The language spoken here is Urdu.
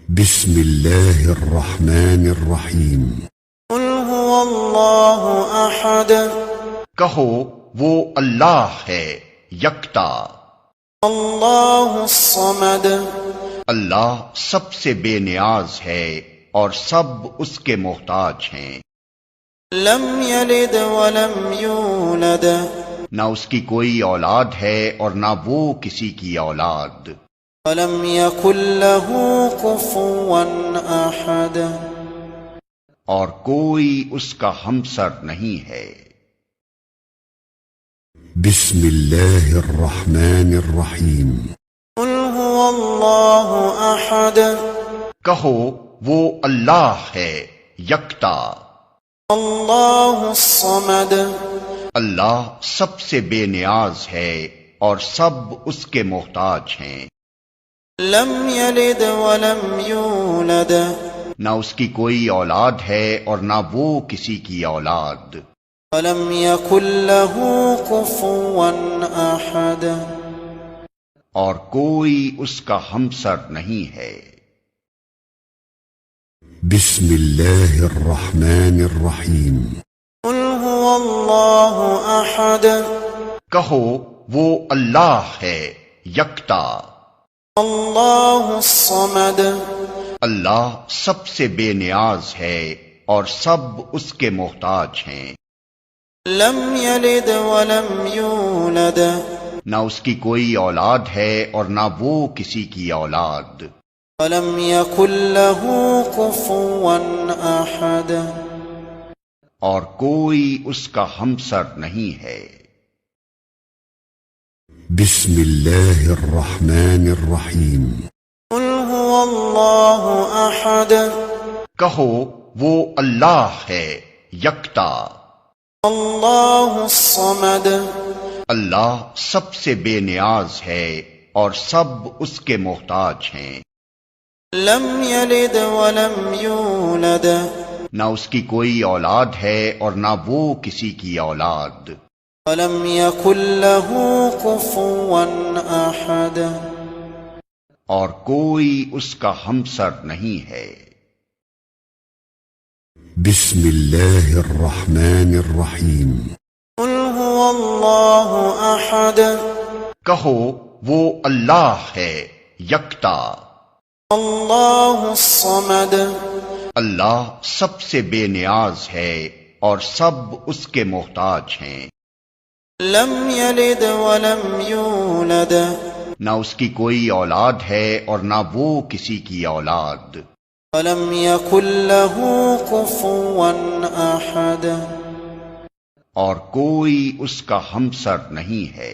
بسم اللہ الرحمن الرحیم قل هو اللہ احد کہو وہ اللہ ہے یکتا، اللہ الصمد اللہ سب سے بے نیاز ہے اور سب اس کے محتاج ہیں، لم یلد ولم یولد نہ اس کی کوئی اولاد ہے اور نہ وہ کسی کی اولاد، ولم یکن له کفوا احد اور کوئی اس کا ہمسر نہیں ہے۔ بسم اللہ الرحمن الرحیم قل هو اللہ احد کہو وہ اللہ ہے یکتا، اللہ الصمد اللہ سب سے بے نیاز ہے اور سب اس کے محتاج ہیں، لم یلد ولم یولد نہ اس کی کوئی اولاد ہے اور نہ وہ کسی کی اولاد، ولم یکن له کفوا احد اور کوئی اس کا ہمسر نہیں ہے۔ بسم اللہ الرحمن الرحیم قل هو اللہ احد کہو وہ اللہ ہے یکتا، اللہ الصمد اللہ سب سے بے نیاز ہے اور سب اس کے محتاج ہیں، لم یلد ولم یولد نہ اس کی کوئی اولاد ہے اور نہ وہ کسی کی اولاد، ولم یکن له کفوا احد اور کوئی اس کا ہمسر نہیں ہے۔ بسم اللہ الرحمن الرحیم قل هو اللہ احد کہو وہ اللہ ہے یکتا، اللہ الصمد اللہ سب سے بے نیاز ہے اور سب اس کے محتاج ہیں، لم یلد ولم یولد نہ اس کی کوئی اولاد ہے اور نہ وہ کسی کی اولاد، ولم یکن له کفوا احد اور کوئی اس کا ہمسر نہیں ہے۔ بسم اللہ الرحمن الرحیم قل هو اللہ احد کہو وہ اللہ ہے یکتا، اللہ الصمد اللہ سب سے بے نیاز ہے اور سب اس کے محتاج ہیں، لم یلد ولم یولد نہ اس کی کوئی اولاد ہے اور نہ وہ کسی کی اولاد، ولم یکن له کفوا احد اور کوئی اس کا ہمسر نہیں ہے۔